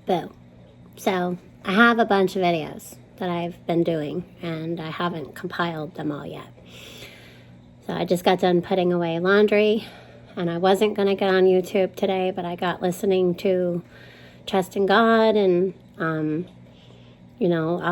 Boo. So I have a bunch of videos that I've been doing, and I haven't compiled them all yet. So I just got done putting away laundry, and I wasn't going to get on YouTube today, but I got listening to Trust in God and, all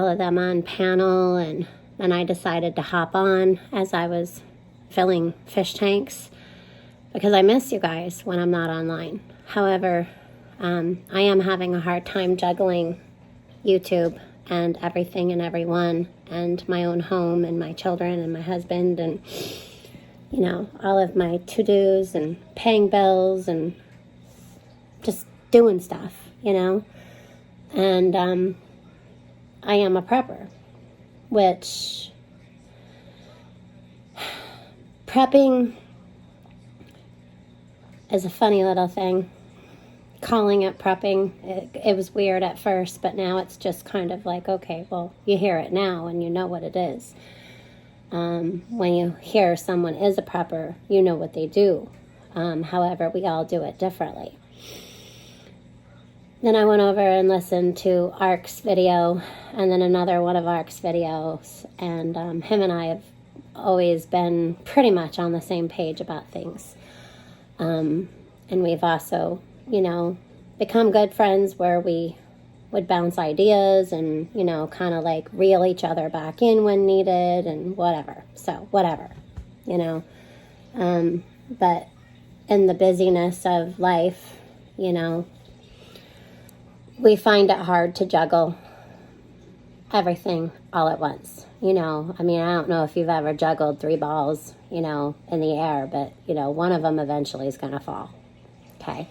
of them on panel, and then I decided to hop on as I was filling fish tanks because I miss you guys when I'm not online. However, I am having a hard time juggling YouTube and everything and everyone and my own home and my children and my husband and, all of my to-dos and paying bills and just doing stuff, And I am a prepper, which prepping is a funny little thing. Calling it prepping, it was weird at first, but now it's just kind of like, okay, well, you hear it now and you know what it is. When you hear someone is a prepper, you know what they do. However, we all do it differently. Then I went over and listened to Ark's video and then another one of Ark's videos, and him and I have always been pretty much on the same page about things. And we've also become good friends where we would bounce ideas and, kind of like reel each other back in when needed and whatever. So, whatever, But in the busyness of life, we find it hard to juggle everything all at once. I don't know if you've ever juggled 3 balls, in the air, but, one of them eventually is going to fall. Okay.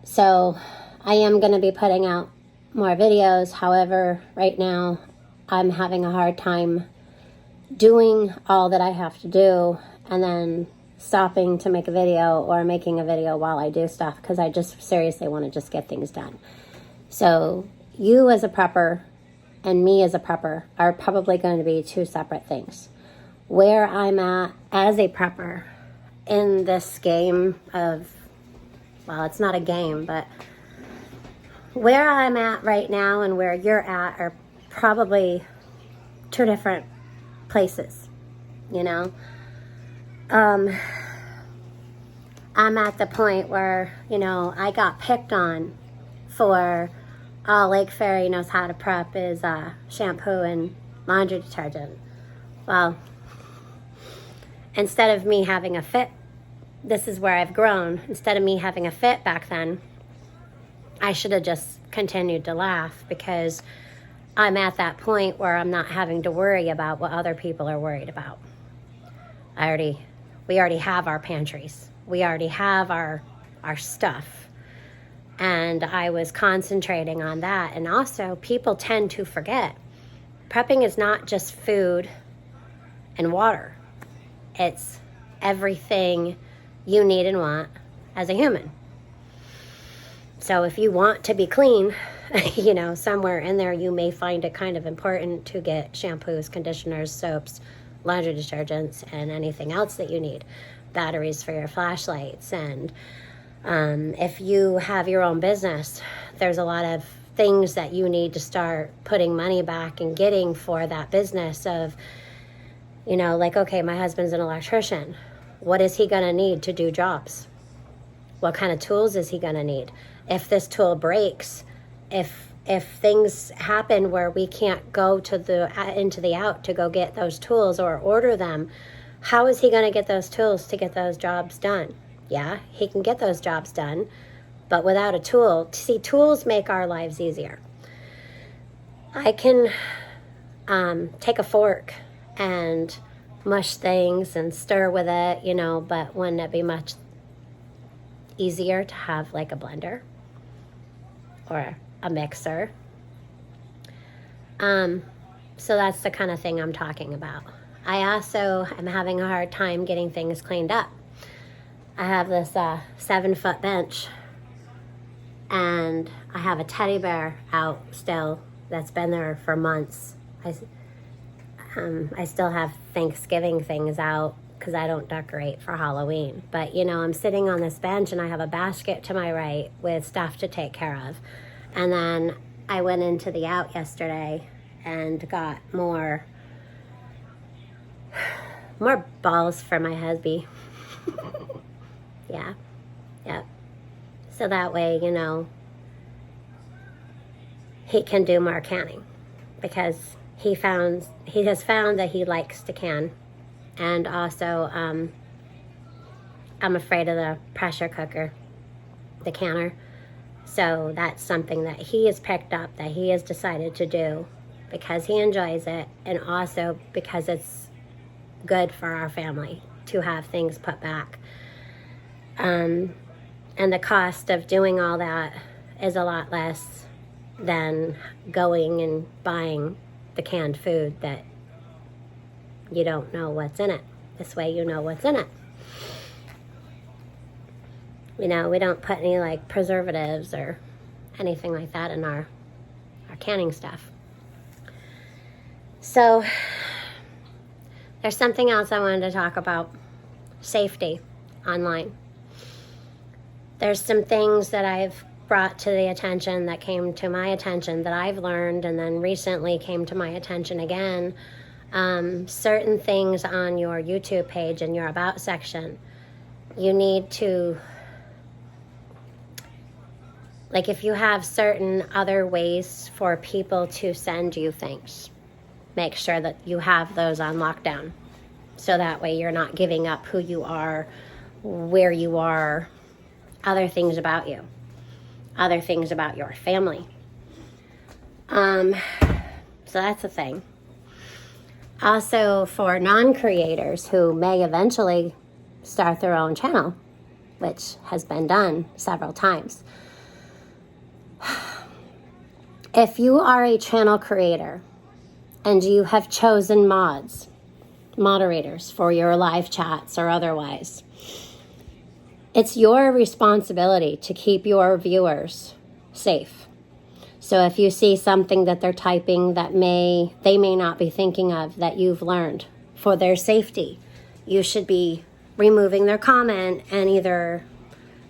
So I am going to be putting out more videos. However, right now I'm having a hard time doing all that I have to do and then stopping to make a video or making a video while I do stuff because I just seriously want to just get things done. So you as a prepper and me as a prepper are probably going to be 2 separate things. Where I'm at as a prepper in this game of, well, it's not a game, but where I'm at right now and where you're at are probably 2 different places, I'm at the point where, I got picked on for all Lake Ferry knows how to prep is shampoo and laundry detergent. Well, instead of me having a fit, this is where I've grown. Instead of me having a fit back then, I should have just continued to laugh because I'm at that point where I'm not having to worry about what other people are worried about. We already have our pantries. We already have our stuff. And I was concentrating on that. And also, people tend to forget. Prepping is not just food and water. It's everything you need and want as a human. So if you want to be clean, somewhere in there you may find it kind of important to get shampoos, conditioners, soaps, laundry detergents, and anything else that you need. Batteries for your flashlights. And if you have your own business, there's a lot of things that you need to start putting money back and getting for that business of, okay, my husband's an electrician. What is he going to need to do jobs? What kind of tools is he going to need? If this tool breaks, if things happen where we can't go to into the out to go get those tools or order them, how is he going to get those tools to get those jobs done? Yeah, he can get those jobs done, but without a tool, tools make our lives easier. I can take a fork and mush things and stir with it, but wouldn't it be much easier to have like a blender or a mixer? So that's the kind of thing I'm talking about. I also am having a hard time getting things cleaned up. I have this 7-foot bench, and I have a teddy bear out still that's been there for months. I still have Thanksgiving things out because I don't decorate for Halloween. But, you know, I'm sitting on this bench and I have a basket to my right with stuff to take care of. And then I went into the out yesterday and got more balls for my husband. Yeah. Yep. So that way, you know, he can do more canning, because he has found that he likes to can. And also, I'm afraid of the pressure cooker, the canner. So that's something that he has picked up, that he has decided to do because he enjoys it, and also because it's good for our family to have things put back. And the cost of doing all that is a lot less than going and buying the canned food that you don't know what's in it. This way you know what's in it. You know, we don't put any like preservatives or anything like that in our canning stuff. So there's something else I wanted to talk about. Safety online. There's some things that I've brought to the attention, that came to my attention, that I've learned and then recently came to my attention again. Certain things on your YouTube page and your About section, you need to, like, if you have certain other ways for people to send you things, make sure that you have those on lockdown. So that way you're not giving up who you are, where you are, other things about you, other things about your family. So that's a thing. Also, for non-creators who may eventually start their own channel, which has been done several times. If you are a channel creator and you have chosen moderators for your live chats or otherwise, it's your responsibility to keep your viewers safe. So if you see something that they're typing that they may not be thinking of, that you've learned for their safety, you should be removing their comment and either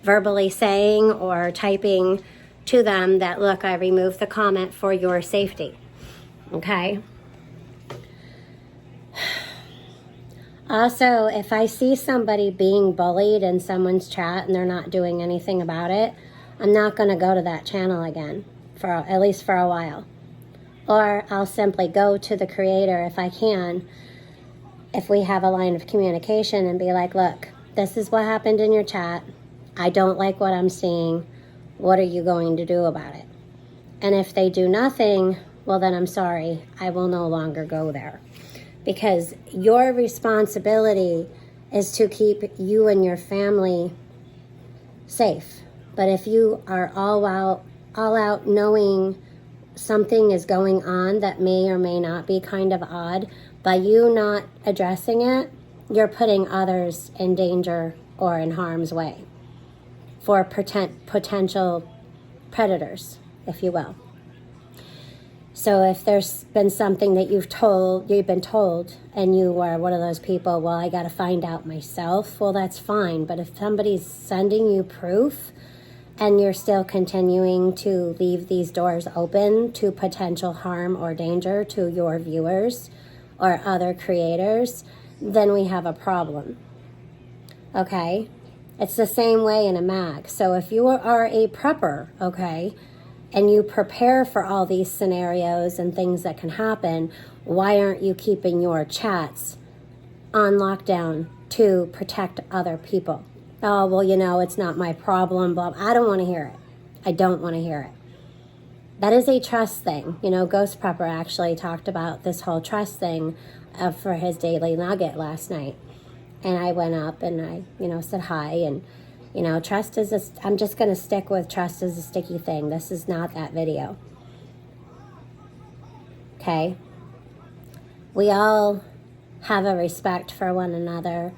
verbally saying or typing to them that, look, I removed the comment for your safety. Okay? Also, if I see somebody being bullied in someone's chat and they're not doing anything about it, I'm not going to go to that channel again, for at least for a while. Or I'll simply go to the creator if I can, if we have a line of communication, and be like, look, this is what happened in your chat. I don't like what I'm seeing. What are you going to do about it? And if they do nothing, well, then I'm sorry. I will no longer go there. Because your responsibility is to keep you and your family safe. But if you are all out knowing something is going on that may or may not be kind of odd, by you not addressing it, you're putting others in danger or in harm's way for potential predators, if you will. So if there's been something that you've been told, and you are one of those people, well, I got to find out myself, well, that's fine. But if somebody's sending you proof and you're still continuing to leave these doors open to potential harm or danger to your viewers or other creators, then we have a problem. Okay? It's the same way in a mag. So if you are a prepper, okay, and you prepare for all these scenarios and things that can happen, why aren't you keeping your chats on lockdown to protect other people? Oh, well, you know, it's not my problem, blah. I don't want to hear it. I don't want to hear it. That is a trust thing. You know, Ghost Prepper actually talked about this whole trust thing for his daily nugget last night. And I went up and I, said hi. And, trust is I'm just going to stick with trust is a sticky thing. This is not that video. Okay? We all have a respect for one another.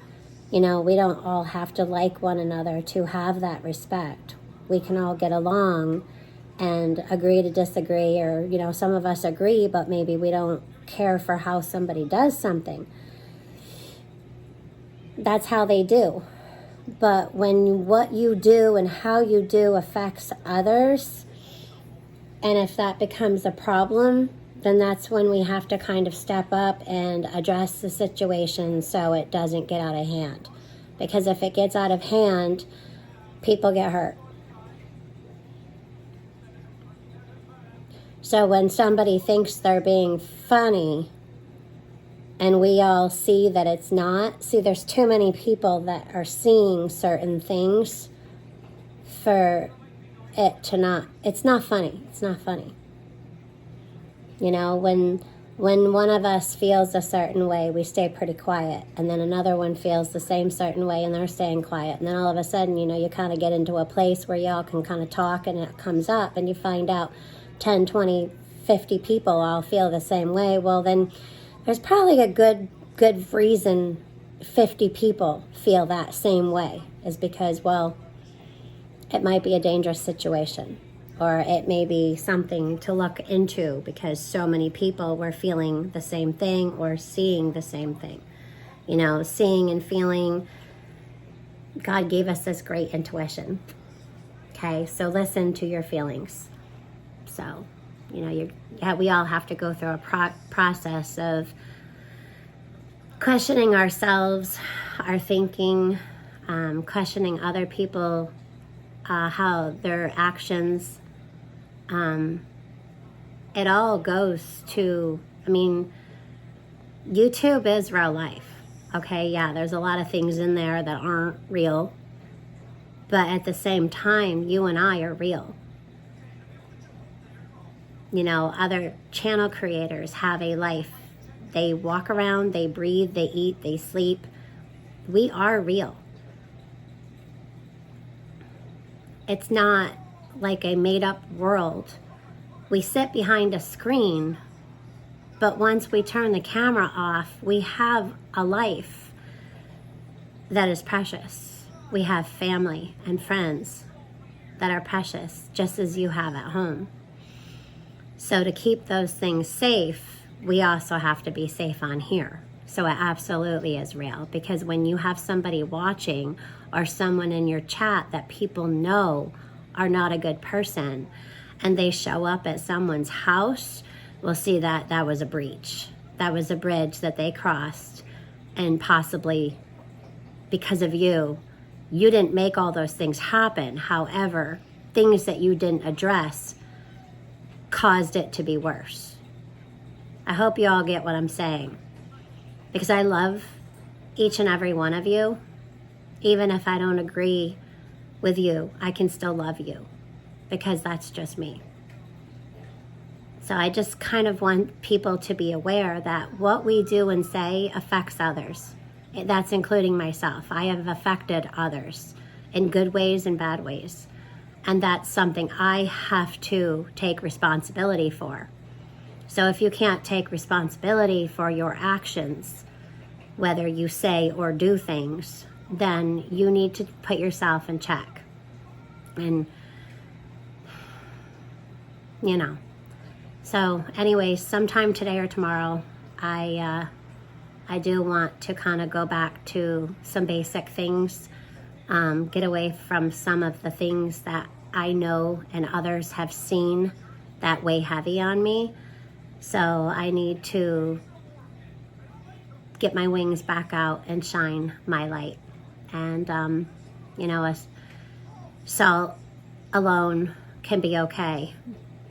We don't all have to like one another to have that respect. We can all get along and agree to disagree, or, some of us agree, but maybe we don't care for how somebody does something. that's how they do. But when what you do and how you do affects others, and if that becomes a problem, then that's when we have to kind of step up and address the situation so it doesn't get out of hand. Because if it gets out of hand, people get hurt. So when somebody thinks they're being funny and we all see that it's not, see, there's too many people that are seeing certain things for it to not, it's not funny. It's not funny. You know, when one of us feels a certain way, we stay pretty quiet. And then another one feels the same certain way and they're staying quiet. And then all of a sudden, you know, you kind of get into a place where y'all can kind of talk and it comes up and you find out 10, 20, 50 people all feel the same way. Well, then there's probably a good reason 50 people feel that same way, is because, well, it might be a dangerous situation, or it may be something to look into because so many people were feeling the same thing or seeing the same thing. You know, seeing and feeling, God gave us this great intuition. Okay, so listen to your feelings. So, you know, we all have to go through a process of questioning ourselves, our thinking, questioning other people, how their actions, it all goes to, I mean, YouTube is real life. Okay, yeah, there's a lot of things in there that aren't real, but at the same time, you and I are real. You know, other channel creators have a life. They walk around, they breathe, they eat, they sleep. We are real. It's not like a made-up world. We sit behind a screen, but once we turn the camera off, we have a life that is precious. We have family and friends that are precious, just as you have at home. So to keep those things safe, we also have to be safe on here. So it absolutely is real, because when you have somebody watching or someone in your chat that people know are not a good person and they show up at someone's house, we'll see that that was a breach. That was a bridge that they crossed, and possibly because of you, you didn't make all those things happen. However, things that you didn't address caused it to be worse. I hope you all get what I'm saying, because I love each and every one of you. Even if I don't agree with you, I can still love you, because that's just me. So I just kind of want people to be aware that what we do and say affects others. That's including myself. I have affected others in good ways and bad ways. And that's something I have to take responsibility for. So if you can't take responsibility for your actions, whether you say or do things, then you need to put yourself in check. And, you know. So anyways, sometime today or tomorrow, I do want to kind of go back to some basic things, get away from some of the things that I know and others have seen that weigh heavy on me. So I need to get my wings back out and shine my light. And, you know, salt alone can be okay,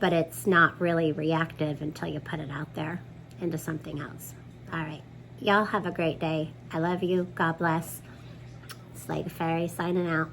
but it's not really reactive until you put it out there into something else. All right. Y'all have a great day. I love you. God bless. It's Lady Fairy signing out.